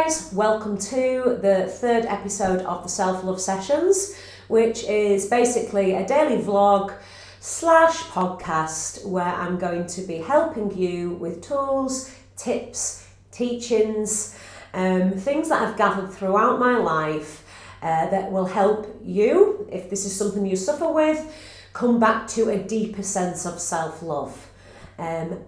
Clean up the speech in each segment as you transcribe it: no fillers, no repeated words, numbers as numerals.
guys, welcome to the third episode of the Self-Love Sessions, which is basically a daily vlog / podcast where I'm going to be helping you with tools, tips, teachings, things that I've gathered throughout my life that will help you, if this is something you suffer with, come back to a deeper sense of self-love.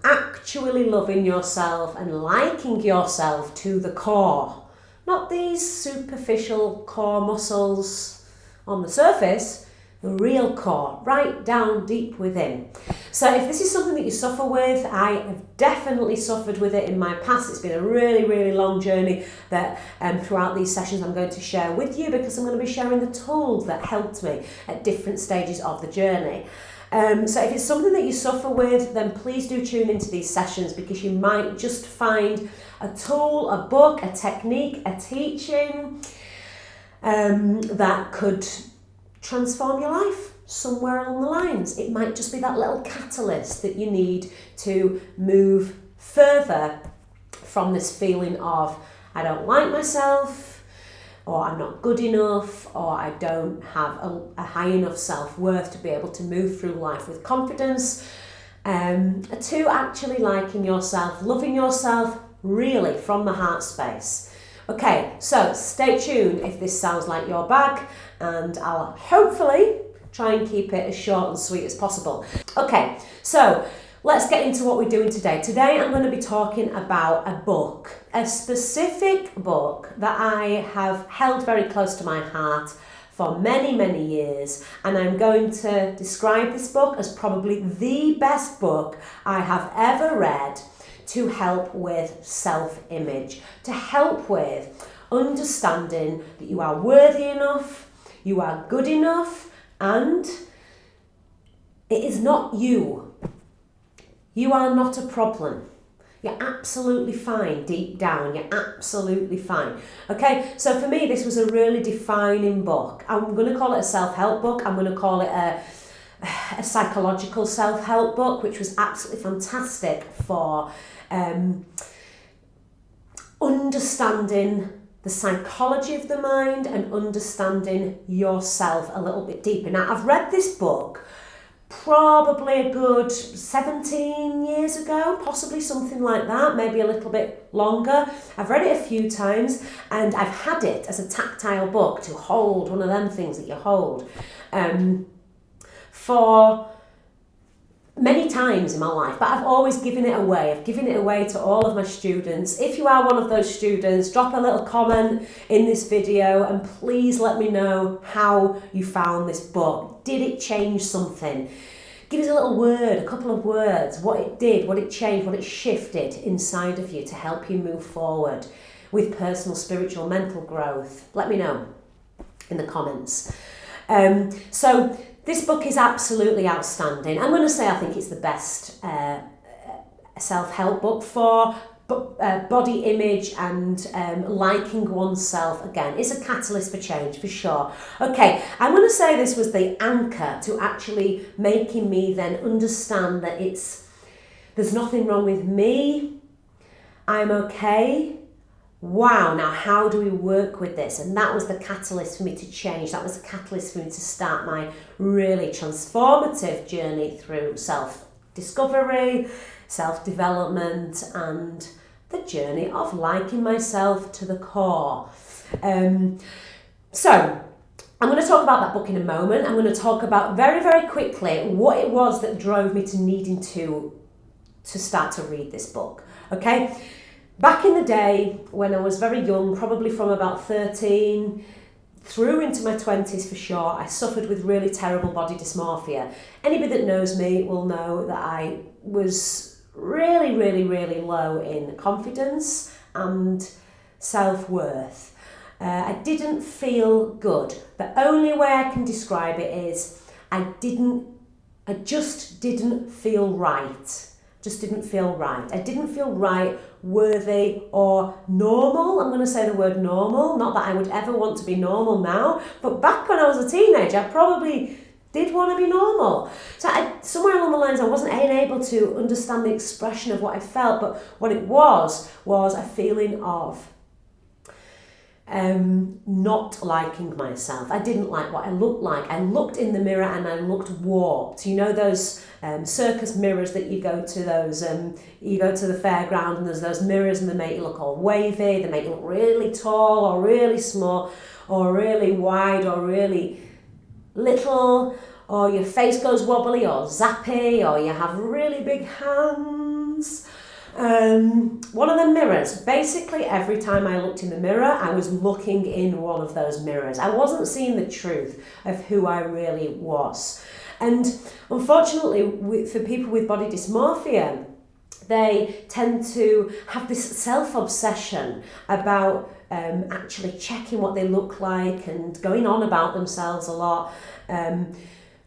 Actually loving yourself and liking yourself to the core. Not these superficial core muscles on the surface, the real core, right down deep within. So if this is something that you suffer with, I have definitely suffered with it in my past. It's been a really, really long journey that throughout these sessions I'm going to share with you, because I'm going to be sharing the tools that helped me at different stages of the journey. So if it's something that you suffer with, then please do tune into these sessions, because you might just find a tool, a book, a technique, a teaching that could transform your life somewhere along the lines. It might just be that little catalyst that you need to move further from this feeling of, I don't like myself, or I'm not good enough, or I don't have a high enough self-worth to be able to move through life with confidence, to actually liking yourself, loving yourself really from the heart space. Okay, so stay tuned if this sounds like your bag, and I'll hopefully try and keep it as short and sweet as possible. Okay, so let's get into what we're doing today. Today I'm going to be talking about a book, a specific book that I have held very close to my heart for many, many years, and I'm going to describe this book as probably the best book I have ever read to help with self-image, to help with understanding that you are worthy enough, you are good enough, and it is not you. You are not a problem. You're absolutely fine deep down. You're absolutely fine. Okay, so for me, this was a really defining book. I'm going to call it a self-help book. I'm going to call it a psychological self-help book, which was absolutely fantastic for understanding the psychology of the mind and understanding yourself a little bit deeper. Now, I've read this book probably a good 17 years ago, possibly something like that, maybe a little bit longer. I've read it a few times, and I've had it as a tactile book to hold, one of them things that you hold, for many times in my life, but I've always given it away. I've given it away to all of my students. If you are one of those students, drop a little comment in this video and please let me know how you found this book. Did it change something? Give us a little word, a couple of words, what it did, what it changed, what it shifted inside of you to help you move forward with personal, spiritual, mental growth. Let me know in the comments. So this book is absolutely outstanding. I'm going to say I think it's the best self-help book for body image and liking oneself. Again, it's a catalyst for change, for sure. Okay, I'm going to say this was the anchor to actually making me then understand that there's nothing wrong with me. I'm okay. Wow, now how do we work with this? And that was the catalyst for me to change. That was the catalyst for me to start my really transformative journey through self-discovery, self-development, and the journey of liking myself to the core. So I'm going to talk about that book in a moment. I'm going to talk about very, very quickly what it was that drove me to needing to start to read this book. Okay. Back in the day, when I was very young, probably from about 13 through into my 20s for sure, I suffered with really terrible body dysmorphia. Anybody that knows me will know that I was really, really, really low in confidence and self-worth. I didn't feel good. The only way I can describe it is I just didn't feel right. Just didn't feel right. I didn't feel right, worthy, or normal. I'm going to say the word normal. Not that I would ever want to be normal now, but back when I was a teenager, I probably did want to be normal. So somewhere along the lines, I wasn't able to understand the expression of what I felt, but what it was a feeling of not liking myself. I didn't like what I looked like. I looked in the mirror and I looked warped. You know those circus mirrors that you go to those, you go to the fairground and there's those mirrors and they make you look all wavy, they make you look really tall or really small or really wide or really little, or your face goes wobbly or zappy, or you have really big hands. One of the mirrors, basically every time I looked in the mirror, I was looking in one of those mirrors. I wasn't seeing the truth of who I really was. And unfortunately, for people with body dysmorphia, they tend to have this self-obsession about actually checking what they look like and going on about themselves a lot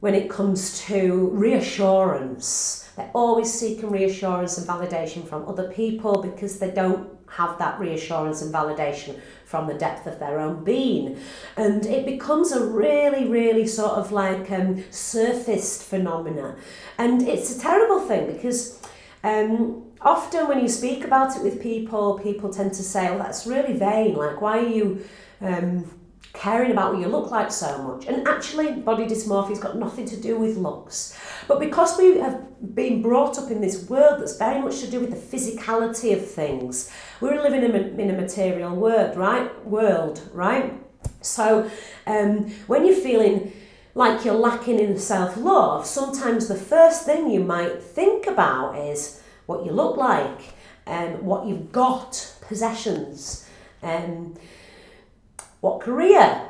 when it comes to reassurance. They're always seeking reassurance and validation from other people because they don't have that reassurance and validation from the depth of their own being. And it becomes a really, really sort of like surfaced phenomena. And it's a terrible thing because often when you speak about it with people, people tend to say, well, that's really vain. Like, why are you caring about what you look like so much? And actually, body dysmorphia has got nothing to do with looks. But because we have been brought up in this world that's very much to do with the physicality of things, we're living in a material world, right? So when you're feeling like you're lacking in self-love, sometimes the first thing you might think about is what you look like, what you've got, possessions, what career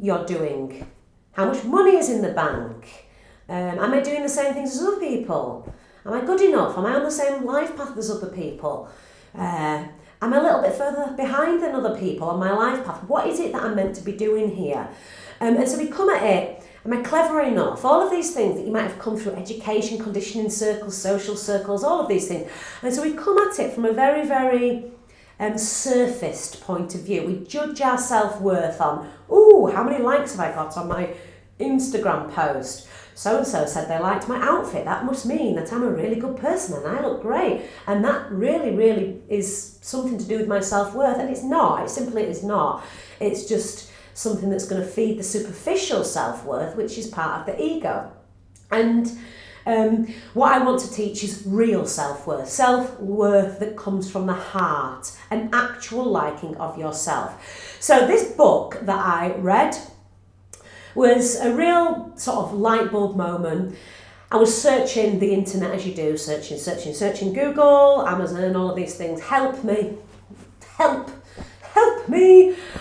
you're doing, how much money is in the bank, am I doing the same things as other people, am I good enough, am I on the same life path as other people, am I a little bit further behind than other people on my life path, what is it that I'm meant to be doing here? And so we come at it, am I clever enough, all of these things that you might have come through education, conditioning circles, social circles, all of these things. And so we come at it from a very, very surfaced point of view. We judge our self-worth on, how many likes have I got on my Instagram post? So-and-so said they liked my outfit. That must mean that I'm a really good person and I look great. And that really, really is something to do with my self-worth. And it's not. It simply is not. It's just something that's going to feed the superficial self-worth, which is part of the ego. And what I want to teach is real self-worth that comes from the heart, an actual liking of yourself. So this book that I read was a real sort of light bulb moment. I was searching the internet as you do, searching Google, Amazon, all of these things. Help me.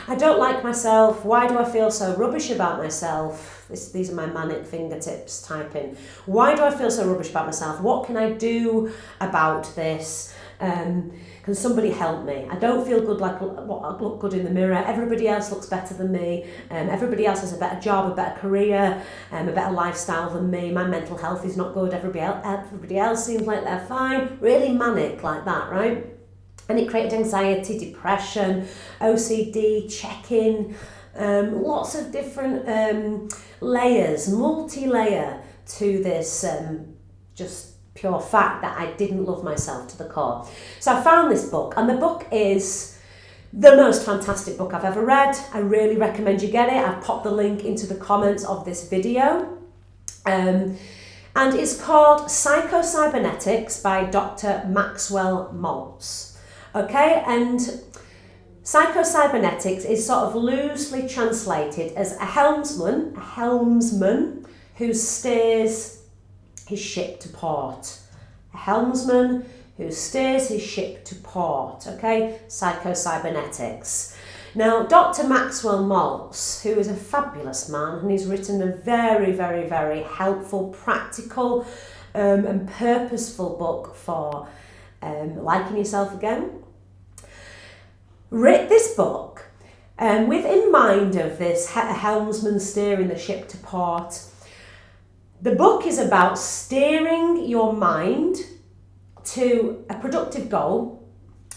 I don't like myself. Why do I feel so rubbish about myself? These are my manic fingertips typing. Why do I feel so rubbish about myself? What can I do about this? Can somebody help me? I don't feel good, like I look good in the mirror. Everybody else looks better than me. Everybody else has a better job, a better career, a better lifestyle than me. My mental health is not good. Everybody else seems like they're fine. Really manic like that, right? And it created anxiety, depression, OCD, check-in, lots of different layers, multi-layer to this just pure fact that I didn't love myself to the core. So I found this book, and the book is the most fantastic book I've ever read. I really recommend you get it. I've popped the link into the comments of this video. And it's called Psycho-Cybernetics by Dr. Maxwell Maltz. Okay, and Psycho-Cybernetics is sort of loosely translated as a helmsman who steers his ship to port. A helmsman who steers his ship to port, okay? Psycho-Cybernetics. Now, Dr. Maxwell Maltz, who is a fabulous man, and he's written a very, very, very helpful, practical and purposeful book for liking yourself again, wrote this book with in mind of this helmsman steering the ship to port. The book is about steering your mind to a productive goal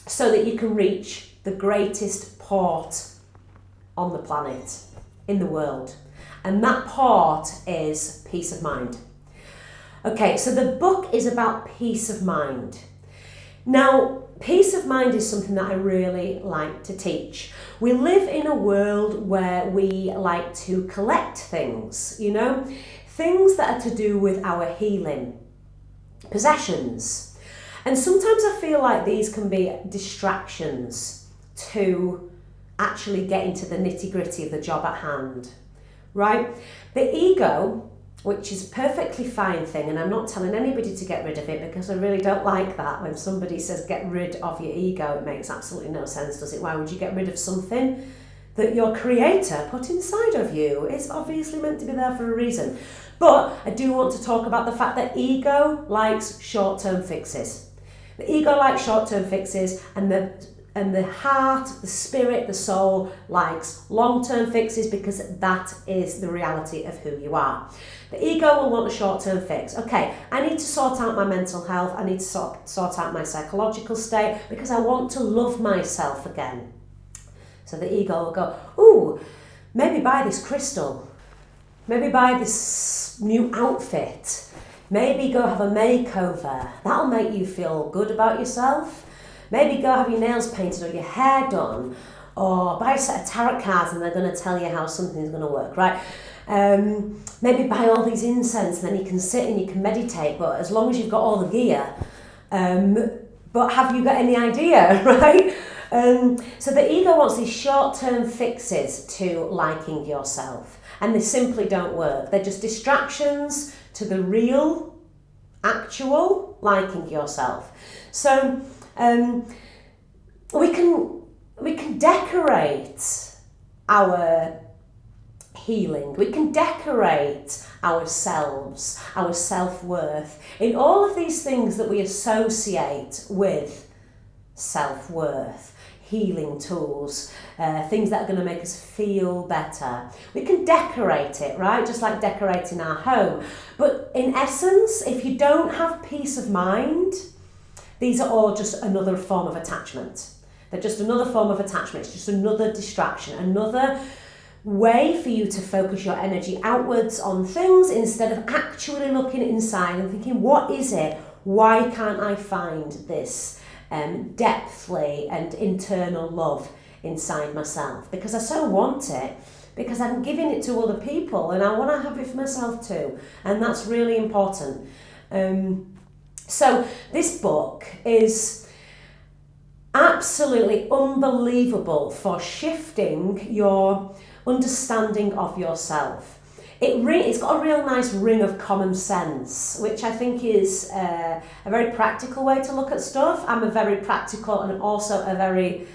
so that you can reach the greatest port on the planet, in the world. And that port is peace of mind. Okay, so the book is about peace of mind. Now, peace of mind is something that I really like to teach. We live in a world where we like to collect things, things that are to do with our healing, possessions. And sometimes I feel like these can be distractions to actually get into the nitty-gritty of the job at hand, right? The ego, which is a perfectly fine thing, and I'm not telling anybody to get rid of it because I really don't like that. When somebody says get rid of your ego, it makes absolutely no sense, does it? Why would you get rid of something that your creator put inside of you? It's obviously meant to be there for a reason. But I do want to talk about the fact that ego likes short-term fixes. The ego likes short-term fixes, and the heart, the spirit, the soul likes long-term fixes because that is the reality of who you are. The ego will want a short-term fix. Okay, I need to sort out my mental health. I need to sort out my psychological state because I want to love myself again. So the ego will go, ooh, maybe buy this crystal. Maybe buy this new outfit. Maybe go have a makeover. That'll make you feel good about yourself. Maybe go have your nails painted or your hair done. Or buy a set of tarot cards and they're going to tell you how something's going to work, right? Maybe buy all these incense and then you can sit and you can meditate, but as long as you've got all the gear. But have you got any idea, right? So the ego wants these short-term fixes to liking yourself, and they simply don't work. They're just distractions to the real, actual liking yourself. So we can decorate our healing. We can decorate ourselves, our self-worth, in all of these things that we associate with self-worth. Healing tools, things that are going to make us feel better. We can decorate it, right? Just like decorating our home. But in essence, if you don't have peace of mind, these are all just another form of attachment. They're just another form of attachment. It's just another distraction, another way for you to focus your energy outwards on things instead of actually looking inside and thinking, what is it? Why can't I find this depthly and internal love inside myself? Because I so want it, because I'm giving it to other people and I want to have it for myself too, and that's really important. So this book is absolutely unbelievable for shifting your understanding of yourself. It's got a real nice ring of common sense, which I think is a very practical way to look at stuff. I'm a very practical and also a very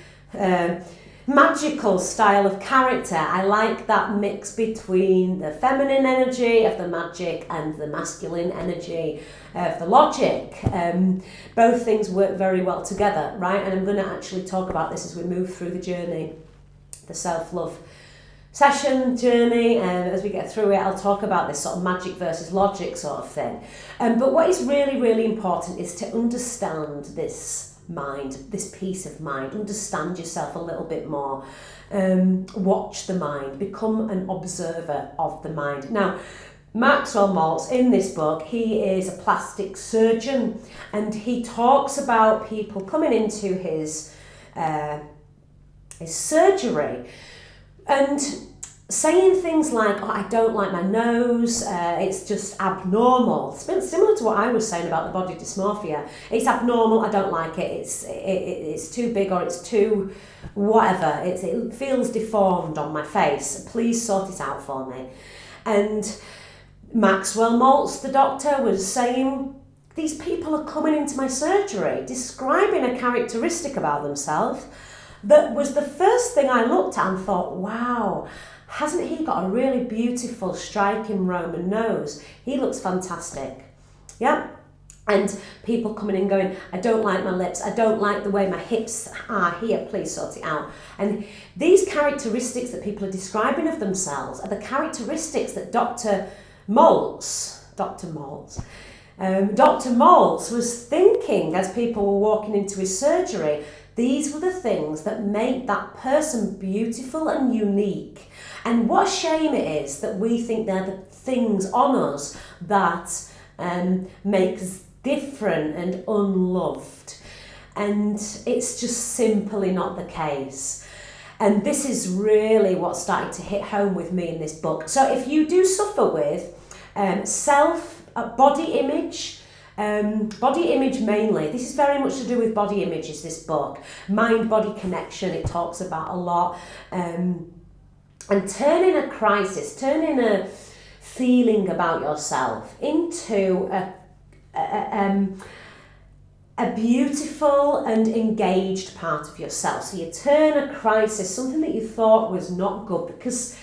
magical style of character. I like that mix between the feminine energy of the magic and the masculine energy of the logic. Both things work very well together, right? And I'm going to actually talk about this as we move through the journey, the self-love session journey, and as we get through it I'll talk about this sort of magic versus logic sort of thing. But what is really, really important is to understand this mind, this peace of mind, understand yourself a little bit more, watch the mind, become an observer of the mind. Now, Maxwell Maltz, in this book, he is a plastic surgeon, and he talks about people coming into his surgery and saying things like, oh, I don't like my nose, it's just abnormal. It's been similar to what I was saying about the body dysmorphia. It's abnormal, I don't like it, it's too big or it's too whatever, it feels deformed on my face. Please sort it out for me. And Maxwell Maltz, the doctor, was saying, these people are coming into my surgery describing a characteristic about themselves that was the first thing I looked at and thought, wow, hasn't he got a really beautiful, striking Roman nose? He looks fantastic. Yeah. And people coming in going, I don't like my lips, I don't like the way my hips are here, please sort it out. And these characteristics that people are describing of themselves are the characteristics that Dr. Maltz was thinking as people were walking into his surgery. These were the things that make that person beautiful and unique. And what a shame it is that we think they're the things on us that make us different and unloved. and it's just simply not the case. And this is really what started to hit home with me in this book. So if you do suffer with body image mainly, this is very much to do with body images, this book. Mind-body connection, it talks about a lot. And turning a crisis, turning a feeling about yourself into a beautiful and engaged part of yourself. So you turn a crisis, something that you thought was not good because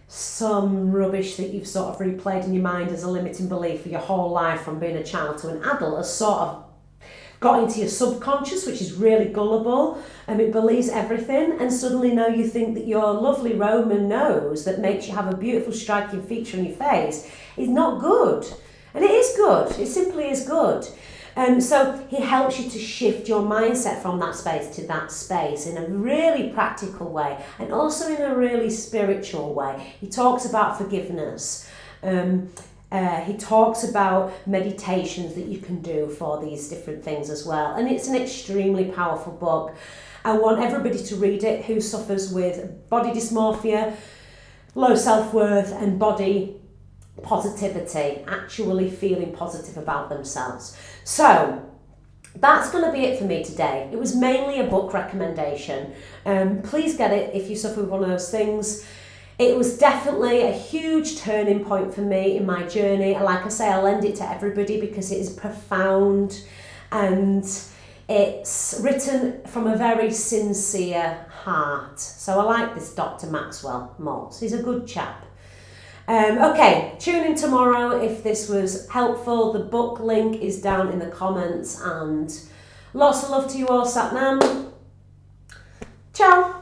some rubbish that you've sort of replayed in your mind as a limiting belief for your whole life from being a child to an adult has sort of got into your subconscious, which is really gullible, and it believes everything, and suddenly now you think that your lovely Roman nose that makes you have a beautiful striking feature on your face is not good. And it is good, it simply is good. So he helps you to shift your mindset from that space to that space in a really practical way and also in a really spiritual way. He talks about forgiveness. He talks about meditations that you can do for these different things as well. And it's an extremely powerful book. I want everybody to read it who suffers with body dysmorphia, low self-worth and body positivity, actually feeling positive about themselves. So that's going to be it for me today. It was mainly a book recommendation. Please get it if you suffer with one of those things. It was definitely a huge turning point for me in my journey. Like I say, I'll lend it to everybody because it is profound and it's written from a very sincere heart. So I like this Dr. Maxwell Maltz. He's a good chap. Okay, tune in tomorrow if this was helpful. The book link is down in the comments, and lots of love to you all, Satnam. Ciao.